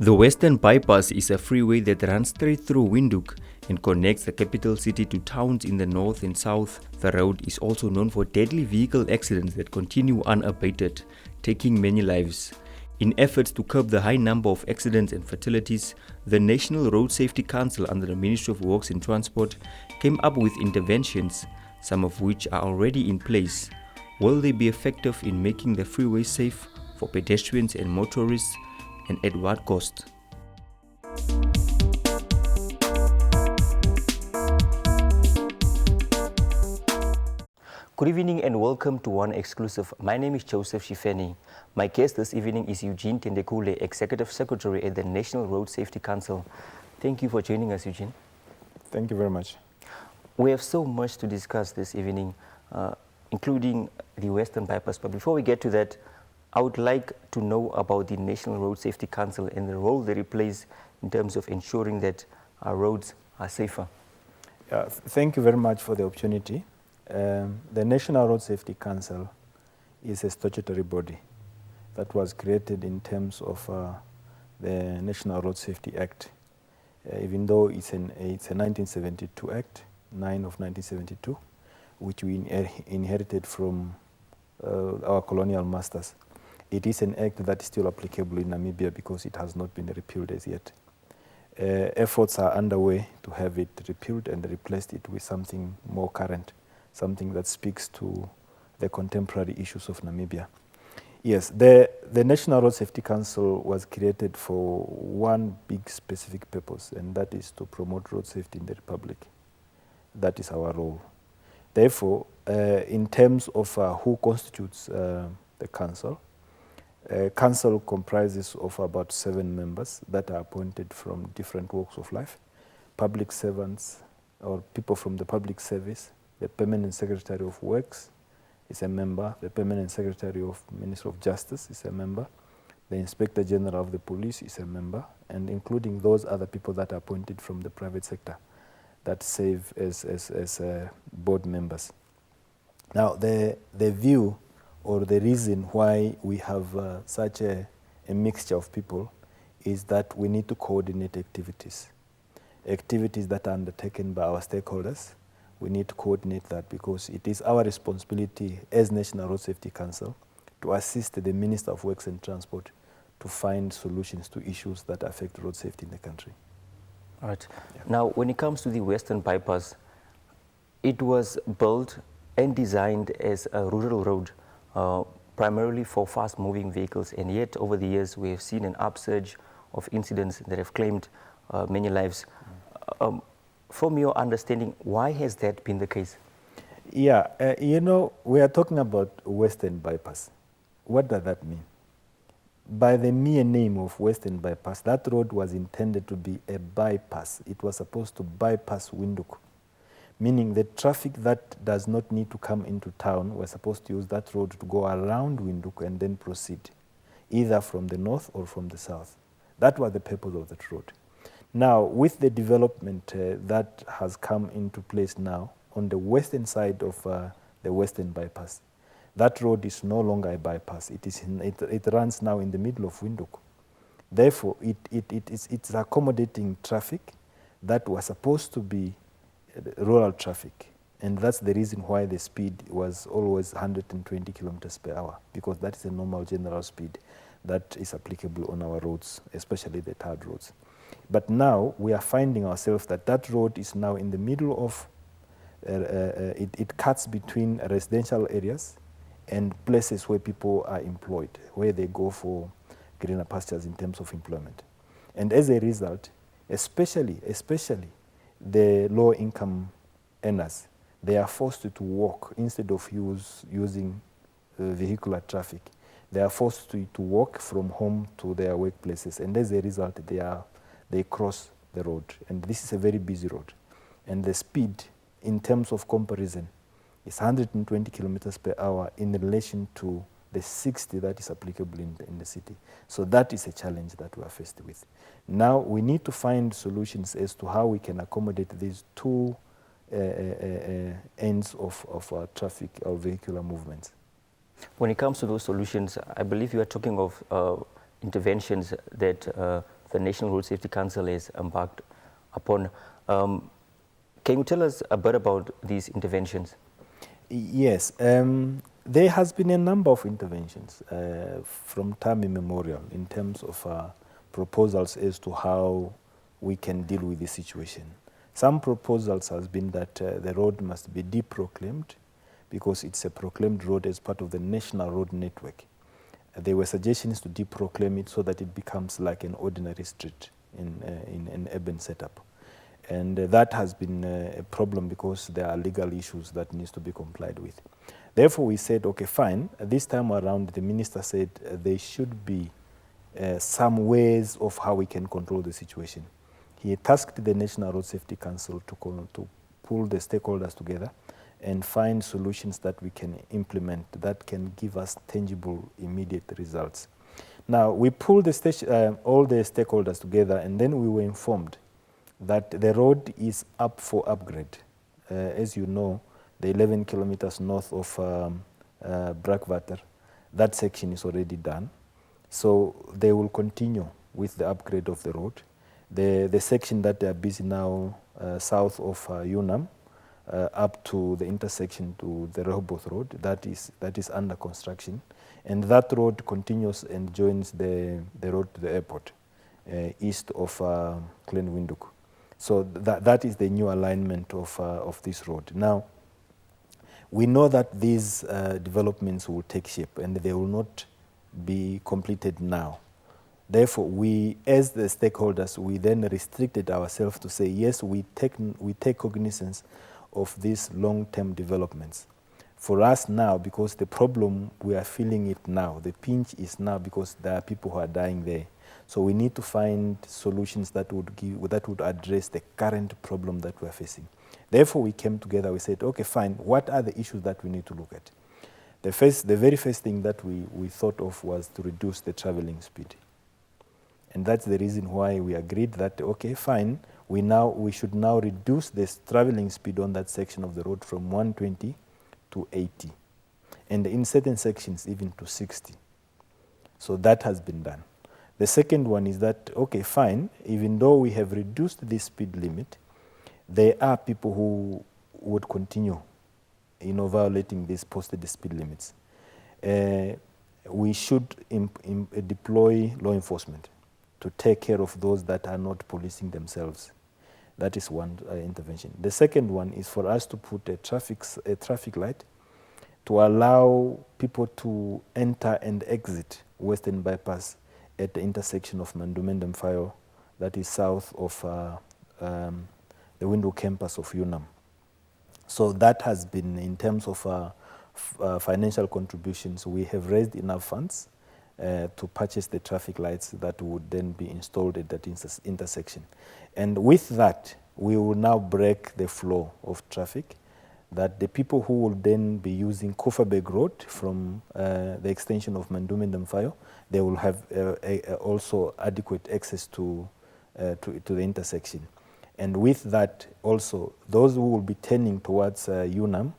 The Western Bypass is a freeway that runs straight through Windhoek and connects the capital city to towns in the north and south. The road is also known for deadly vehicle accidents that continue unabated, taking many lives. In efforts to curb the high number of accidents and fatalities, the National Road Safety Council under the Ministry of Works and Transport came up with interventions, some of which are already in place. Will they be effective in making the freeway safe for pedestrians and motorists, and at what cost? Good evening and welcome to One Exclusive. My name is Joseph Sheefeni. My guest this evening is Eugene Tendekule, Executive Secretary at the National Road Safety Council. Thank you for joining us, Eugene. Thank you very much. We have so much to discuss this evening, including the Western Bypass. But before we get to that, I would like to know about the National Road Safety Council and the role that it plays in terms of ensuring that our roads are safer. Thank you very much for the opportunity. The National Road Safety Council is a statutory body that was created in terms of the National Road Safety Act, even though it's a 1972 Act, 9 of 1972, which we inherited from our colonial masters. It is an act that is still applicable in Namibia because it has not been repealed as yet. Efforts are underway to have it repealed and replaced it with something more current, something that speaks to the contemporary issues of Namibia. Yes, the National Road Safety Council was created for one big specific purpose, and that is to promote road safety in the Republic. That is our role. Therefore, in terms of who constitutes the council, council comprises of about 7 members that are appointed from different walks of life, public servants or people from the public service. The Permanent Secretary of Works is a member. The Permanent Secretary of Ministry of Justice is a member. The Inspector General of the Police is a member, and including those other people that are appointed from the private sector that serve as board members. Now, the view or the reason why we have such a mixture of people is that we need to coordinate activities that are undertaken by our stakeholders. We need to coordinate that because it is our responsibility as National Road Safety Council to assist the Minister of Works and Transport to find solutions to issues that affect road safety in the country. All right. Yeah. Now, when it comes to the Western Bypass, it was built and designed as a rural road, primarily for fast-moving vehicles, and yet over the years we have seen an upsurge of incidents that have claimed many lives. From your understanding, why has that been the case? Yeah, we are talking about Western Bypass. What does that mean? By the mere name of Western Bypass, that road was intended to be a bypass. It was supposed to bypass Windhoek, meaning the traffic that does not need to come into town was supposed to use that road to go around Windhoek and then proceed, either from the north or from the south. That was the purpose of that road. Now, with the development that has come into place now on the western side of the Western Bypass, that road is no longer a bypass. It runs now in the middle of Windhoek. Therefore, it's accommodating traffic that was supposed to be rural traffic. And that's the reason why the speed was always 120 kilometers per hour, because that is a normal general speed that is applicable on our roads, especially the tarred roads. But now we are finding ourselves that road is now in the middle of, it cuts between residential areas and places where people are employed, where they go for greener pastures in terms of employment. And as a result, especially the low-income earners, they are forced to walk instead of using vehicular traffic. They are forced to walk from home to their workplaces, and as a result, they cross the road. And this is a very busy road. And the speed, in terms of comparison, is 120 kilometers per hour in relation to the 60 that is applicable in the city. So that is a challenge that we are faced with. Now we need to find solutions as to how we can accommodate these two ends of our traffic or vehicular movements. When it comes to those solutions, I believe you are talking of interventions that the National Road Safety Council has embarked upon. Can you tell us a bit about these interventions? Yes, there has been a number of interventions from time immemorial in terms of proposals as to how we can deal with this situation. Some proposals has been that the road must be deproclaimed because it's a proclaimed road as part of the national road network. There were suggestions to deproclaim it so that it becomes like an ordinary street in an urban setup. And that has been a problem because there are legal issues that needs to be complied with. Therefore, we said, okay, fine. This time around, the minister said there should be some ways of how we can control the situation. He tasked the National Road Safety Council to pull the stakeholders together and find solutions that we can implement that can give us tangible, immediate results. Now, we pulled all the stakeholders together, and then we were informed that the road is up for upgrade. As you know, the 11 kilometers north of Brakwater, that section is already done. So they will continue with the upgrade of the road. The section that they are busy now south of Unam, up to the intersection to the Rehoboth Road, that is under construction. And that road continues and joins the road to the airport, east of Windhoek. So that is the new alignment of this road. Now, we know that these developments will take shape and they will not be completed now. Therefore, we, as the stakeholders, we then restricted ourselves to say, yes, we take cognizance of these long-term developments. For us now, because the problem, we are feeling it now. The pinch is now because there are people who are dying there. So we need to find solutions that would address the current problem that we are facing. Therefore, we came together, we said, okay, fine, what are the issues that we need to look at? The very first thing that we thought of was to reduce the traveling speed. And that's the reason why we agreed that, okay, fine, we should now reduce this traveling speed on that section of the road from 120 to 80. And in certain sections, even to 60. So that has been done. The second one is that, okay, fine, even though we have reduced the speed limit, there are people who would continue, violating these posted speed limits. We should deploy law enforcement to take care of those that are not policing themselves. That is one intervention. The second one is for us to put a traffic light to allow people to enter and exit Western Bypass at the intersection of Mandumendem Fayo, that is south of the Windhoek campus of UNAM. So that has been, in terms of financial contributions, we have raised enough funds to purchase the traffic lights that would then be installed at that intersection. And with that, we will now break the flow of traffic, that the people who will then be using Koeverberg Road from the extension of Mandumendem Fayo, they will have also adequate access to the intersection. And with that also, those who will be turning towards UNAM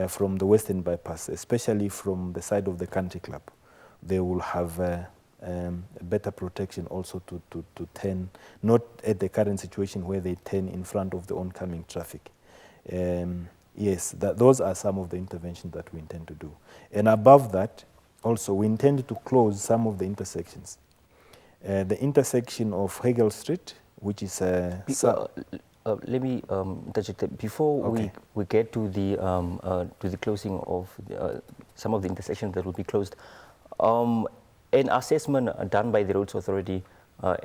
from the Western Bypass, especially from the side of the country club, they will have better protection also to turn, not at the current situation where they turn in front of the oncoming traffic. Yes, those are some of the interventions that we intend to do. And above that, also, we intend to close some of the intersections. The intersection of Hegel Street, which is... let me interject. Before we get to the closing of some of the intersections that will be closed, an assessment done by the Roads Authority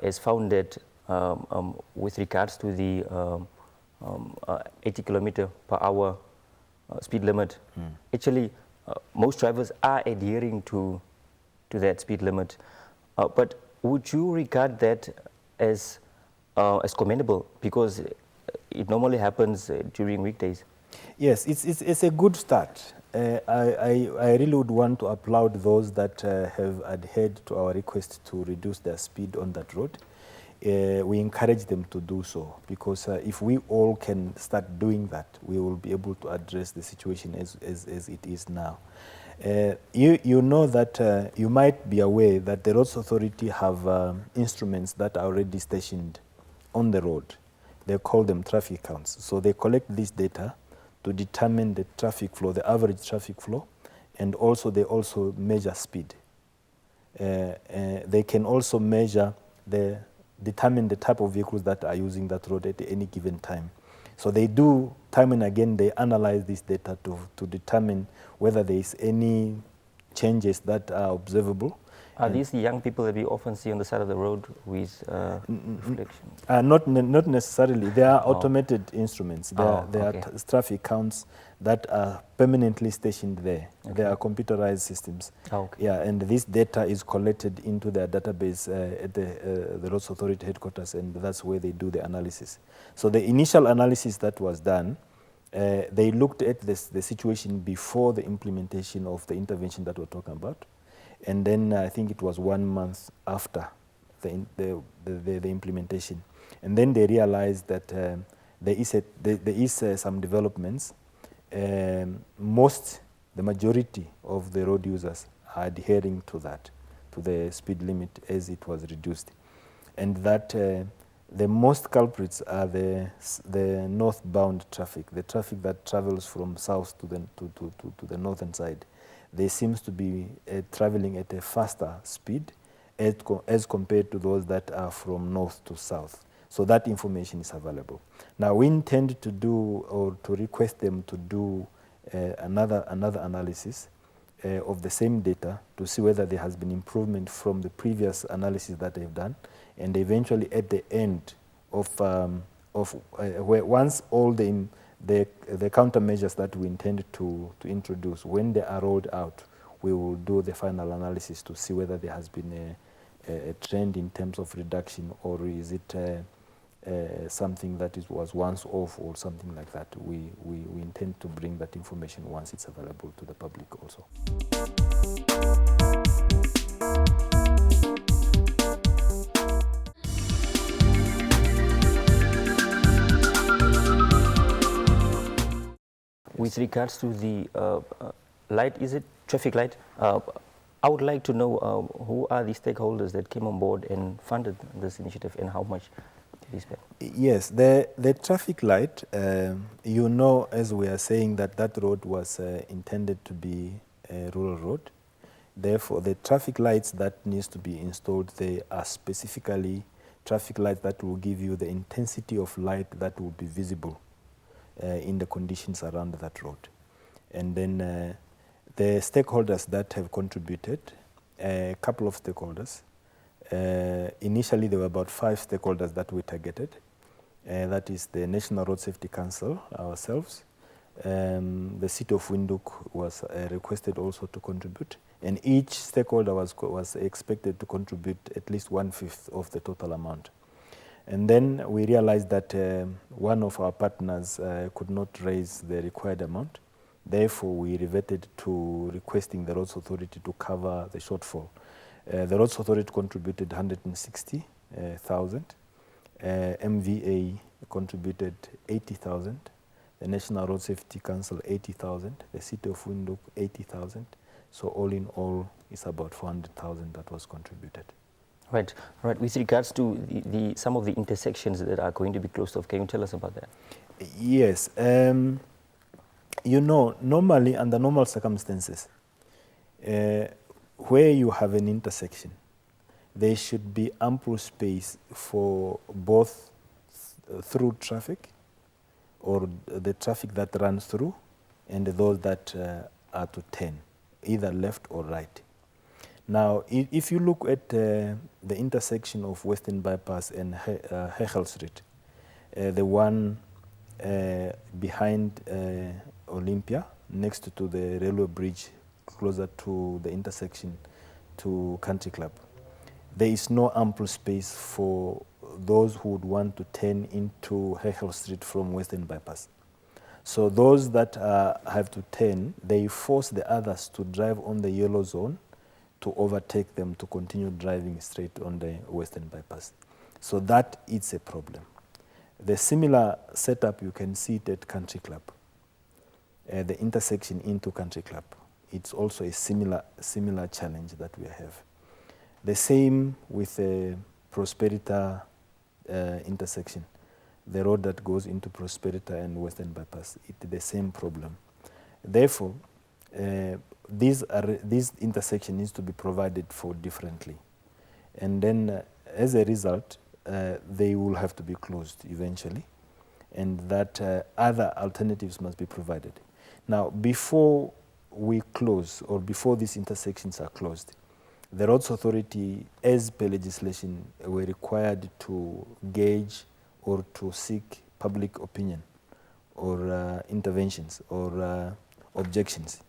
has found that with regards to the 80 kilometer per hour speed limit, actually most drivers are adhering to that speed limit. But would you regard that as commendable? Because it normally happens during weekdays. Yes, it's a good start. I really would want to applaud those that have adhered to our request to reduce their speed on that road. We encourage them to do so, because if we all can start doing that, we will be able to address the situation as it is now. You know that you might be aware that the Roads Authority have instruments that are already stationed on the road. They call them traffic counts. So they collect this data to determine the traffic flow, the average traffic flow, and also they also measure speed. They can also determine the type of vehicles that are using that road at any given time. So they do, time and again, they analyze this data to determine whether there is any changes that are observable. Are these the young people that we often see on the side of the road with reflection? Not necessarily. They are automated instruments. They are traffic counts that are permanently stationed there. Okay. They are computerized systems. Yeah, and this data is collected into their database at the Roads Authority headquarters, and that's where they do the analysis. So the initial analysis that was done, they looked at the situation before the implementation of the intervention that we're talking about. And then I think it was 1 month after the implementation. And then they realized that there is some developments. The majority of the road users are adhering to that, to the speed limit as it was reduced. And that the most culprits are the northbound traffic, the traffic that travels from south to the northern side. They seems to be traveling at a faster speed as compared to those that are from north to south. So that information is available. Now we intend to do, or to request them to do another analysis of the same data to see whether there has been improvement from the previous analysis that they've done, and eventually at the end of once all the countermeasures that we intend to introduce, when they are rolled out, we will do the final analysis to see whether there has been a trend in terms of reduction, or is it something that was once off or something like that. We intend to bring that information once it's available to the public also. With regards to the light, is it traffic light? I would like to know who are the stakeholders that came on board and funded this initiative, and how much did they spend? Yes, the traffic light, you know, as we are saying, that road was intended to be a rural road. Therefore, the traffic lights that needs to be installed, they are specifically traffic lights that will give you the intensity of light that will be visible in the conditions around that road. And then the stakeholders that have contributed, a couple of stakeholders. Initially, there were about 5 stakeholders that we targeted. That is the National Road Safety Council, ourselves. The City of Windhoek was requested also to contribute. And each stakeholder was expected to contribute at least 1/5 of the total amount. And then we realized that one of our partners could not raise the required amount. Therefore, we reverted to requesting the Roads Authority to cover the shortfall. The Roads Authority contributed 160,000. MVA contributed 80,000. The National Road Safety Council 80,000. The City of Windhoek 80,000. So all in all, it's about 400,000 that was contributed. Right. With regards to some of the intersections that are going to be closed off, can you tell us about that? Yes. You know, normally, under normal circumstances, where you have an intersection, there should be ample space for both through traffic, or the traffic that runs through, and those that are to turn, either left or right. Now, if you look at the intersection of Western Bypass and Hechel Street, the one behind Olympia, next to the railway bridge, closer to the intersection to Country Club, there is no ample space for those who would want to turn into Hechel Street from Western Bypass. So those that have to turn, they force the others to drive on the yellow zone to overtake them to continue driving straight on the Western bypass. So that is a problem. The similar setup, you can see it at Country Club. The intersection into Country Club. It's also a similar challenge that we have. The same with the Prosperita intersection. The road that goes into Prosperita and Western bypass, it's the same problem. Therefore, these intersection needs to be provided for differently. And then as a result, they will have to be closed eventually, and that other alternatives must be provided. Now, before we close, or before these intersections are closed, the Roads Authority, as per legislation, were required to gauge or to seek public opinion or interventions or objections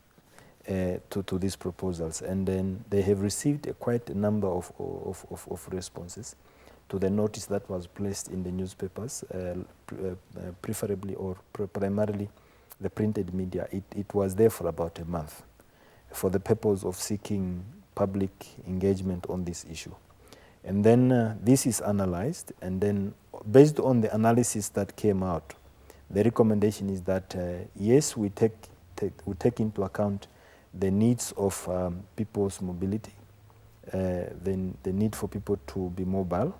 to these proposals. And then they have received quite a number of responses to the notice that was placed in the newspapers, preferably or primarily the printed media. It was there for about a month for the purpose of seeking public engagement on this issue. And then this is analyzed, and then based on the analysis that came out, the recommendation is that yes, we take into account the needs of people's mobility, then the need for people to be mobile,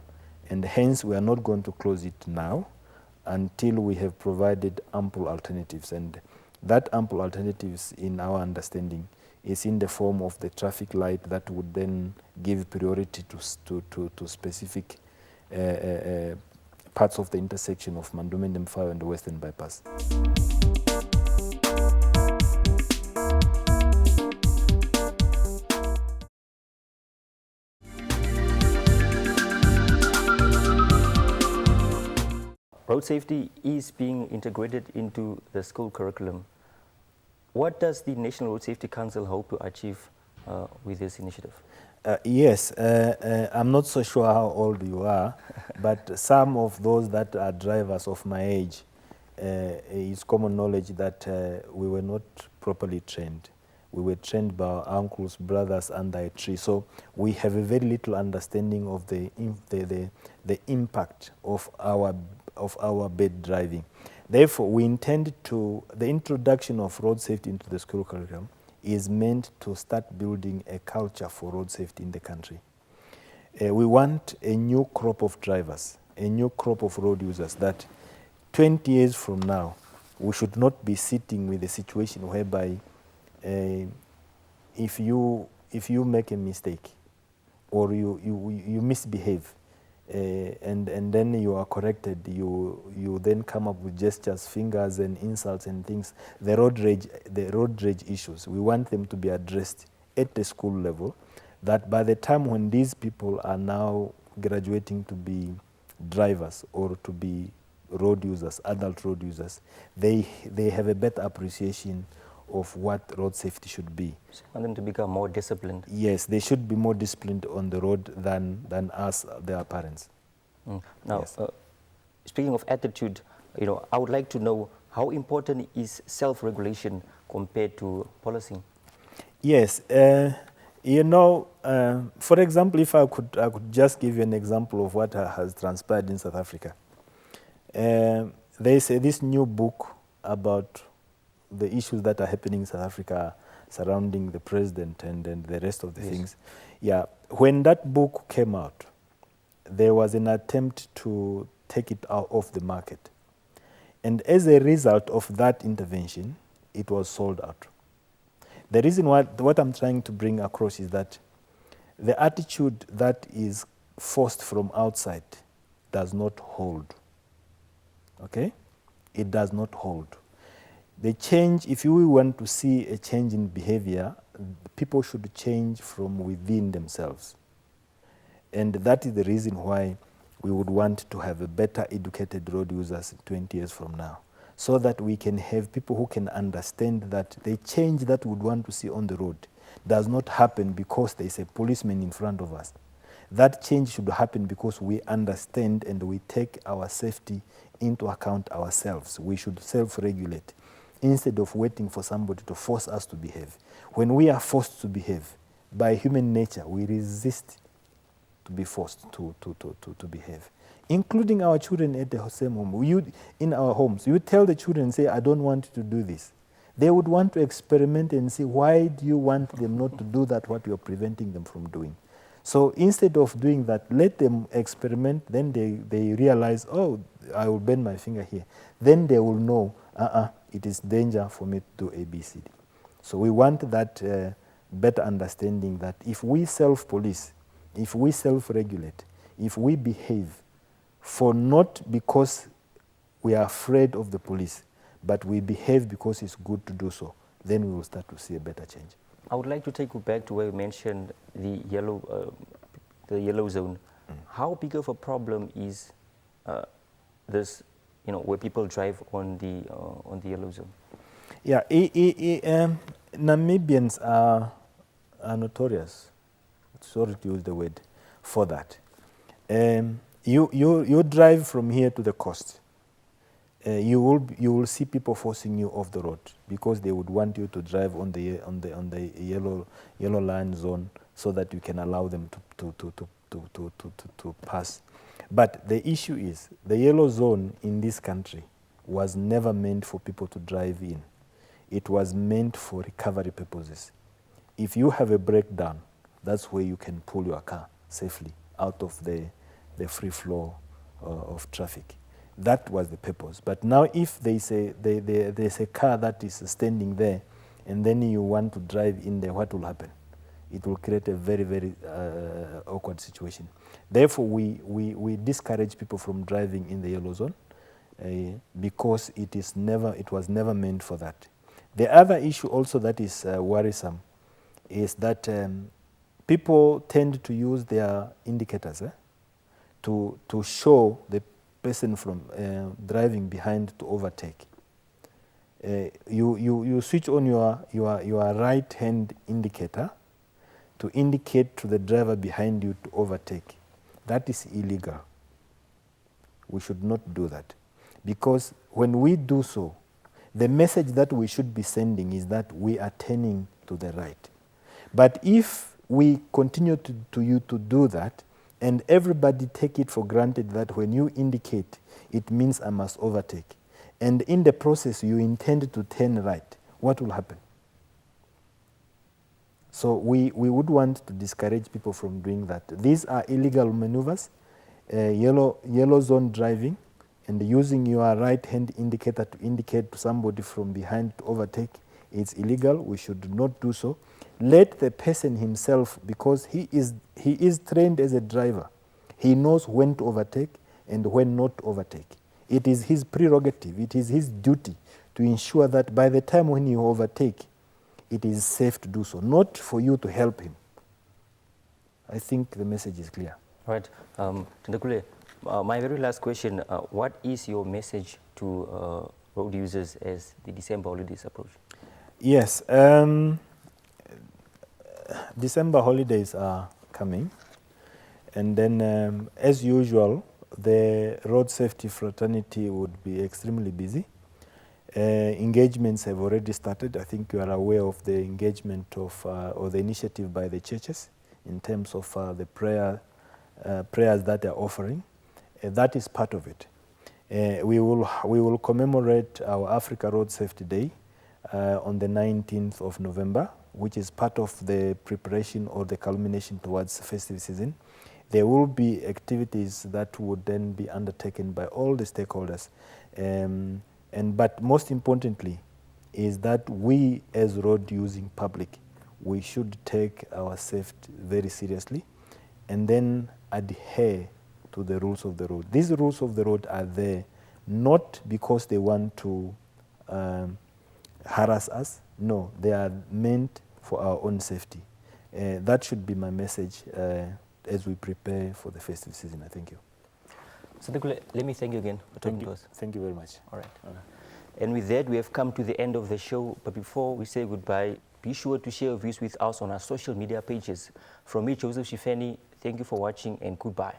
and hence we are not going to close it now until we have provided ample alternatives. And that ample alternatives, in our understanding, is in the form of the traffic light that would then give priority to specific parts of the intersection of Mandume Ndemfayo and the Western bypass. Road safety is being integrated into the school curriculum. What does the National Road Safety Council hope to achieve with this initiative? Yes, I'm not so sure how old you are, but some of those that are drivers of my age, it's common knowledge that we were not properly trained. We were trained by our uncles, brothers under a tree. So we have a very little understanding of the impact of our bad driving. Therefore, we intend to, the introduction of road safety into the school curriculum is meant to start building a culture for road safety in the country. We want a new crop of drivers, a new crop of road users that 20 years from now, we should not be sitting with a situation whereby if you make a mistake or you misbehave, and then you are corrected, you then come up with gestures, fingers and insults and things. The road rage issues, we want them to be addressed at the school level, that by the time when these people are now graduating to be drivers or to be road users, adult road users, they have a better appreciation of what road safety should be. So you want them to become more disciplined? Yes, they should be more disciplined on the road than us, their parents. Now, yes. Speaking of attitude, I would like to know how important is self-regulation compared to policing? Yes, for example, if I could just give you an example of what has transpired in South Africa. There is this new book about the issues that are happening in South Africa surrounding the president and the rest of the things. Yeah, when that book came out, there was an attempt to take it out of the market. And as a result of that intervention, it was sold out. The reason what I'm trying to bring across is that the attitude that is forced from outside does not hold. Okay? It does not hold. The change, if you want to see a change in behavior, people should change from within themselves. And that is the reason why we would want to have a better educated road users 20 years from now, so that we can have people who can understand that the change that we would want to see on the road does not happen because there is a policeman in front of us. That change should happen because we understand and we take our safety into account ourselves. We should self-regulate. instead of waiting for somebody to force us to behave. When we are forced to behave, by human nature, we resist to be forced to behave, including our children at the same home. In our homes, you tell the children, say, I don't want you to do this. They would want to experiment and see, why do you want them not to do that, what you're preventing them from doing? So instead of doing that, let them experiment, then they realize, oh, I will bend my finger here. Then they will know, it is danger for me to do A, B, C, D. So we want that better understanding that if we self-police, if we self-regulate, if we behave for not because we are afraid of the police, but we behave because it's good to do so, then we will start to see a better change. I would like to take you back to where you mentioned the yellow zone. How big of a problem is this, where people drive on the yellow zone? Yeah, Namibians are notorious, sorry to use the word, for that. You drive from here to the coast. You will see people forcing you off the road because they would want you to drive on the yellow line zone so that you can allow them to pass. But the issue is the yellow zone in this country was never meant for people to drive in. It was meant for recovery purposes. If you have a breakdown, that's where you can pull your car safely out of the free flow of traffic. That was the purpose. But now if there's a car that is standing there and then you want to drive in there, what will happen? It will create a very, very awkward situation. Therefore, we discourage people from driving in the yellow zone because it was never meant for that. The other issue also that is worrisome is that people tend to use their indicators to show the person from driving behind to overtake. You switch on your right hand indicator to indicate to the driver behind you to overtake. That is illegal. We should not do that, because when we do so, the message that we should be sending is that we are turning to the right. But if we continue to do that, and everybody take it for granted that when you indicate, it means I must overtake, and in the process you intend to turn right, what will happen? So we would want to discourage people from doing that. These are illegal maneuvers, yellow zone driving, and using your right hand indicator to indicate to somebody from behind to overtake. It's illegal. We should not do so. Let the person himself, because he is trained as a driver, he knows when to overtake and when not to overtake. It is his prerogative, it is his duty to ensure that by the time when you overtake, it is safe to do so, not for you to help him. I think the message is clear. Right. Tendakule, my very last question, what is your message to road users as the December holidays approach? Yes, December holidays are coming, and then as usual, the road safety fraternity would be extremely busy. Engagements have already started. I think you are aware of the engagement of or the initiative by the churches in terms of the prayers that they are offering. That is part of it. We will commemorate our Africa Road Safety Day on the 19th of November, which is part of the preparation or the culmination towards the festive season. There will be activities that would then be undertaken by all the stakeholders. But most importantly is that we as road using public, we should take our safety very seriously and then adhere to the rules of the road. These rules of the road are there not because they want to harass us. No, they are meant for our own safety. That should be my message as we prepare for the festive season. I thank you. So let me thank you again for talking to us. Thank you very much. All right. And with that, we have come to the end of the show. But before we say goodbye, be sure to share your views with us on our social media pages. From me, Joseph Sheefeni, thank you for watching and goodbye.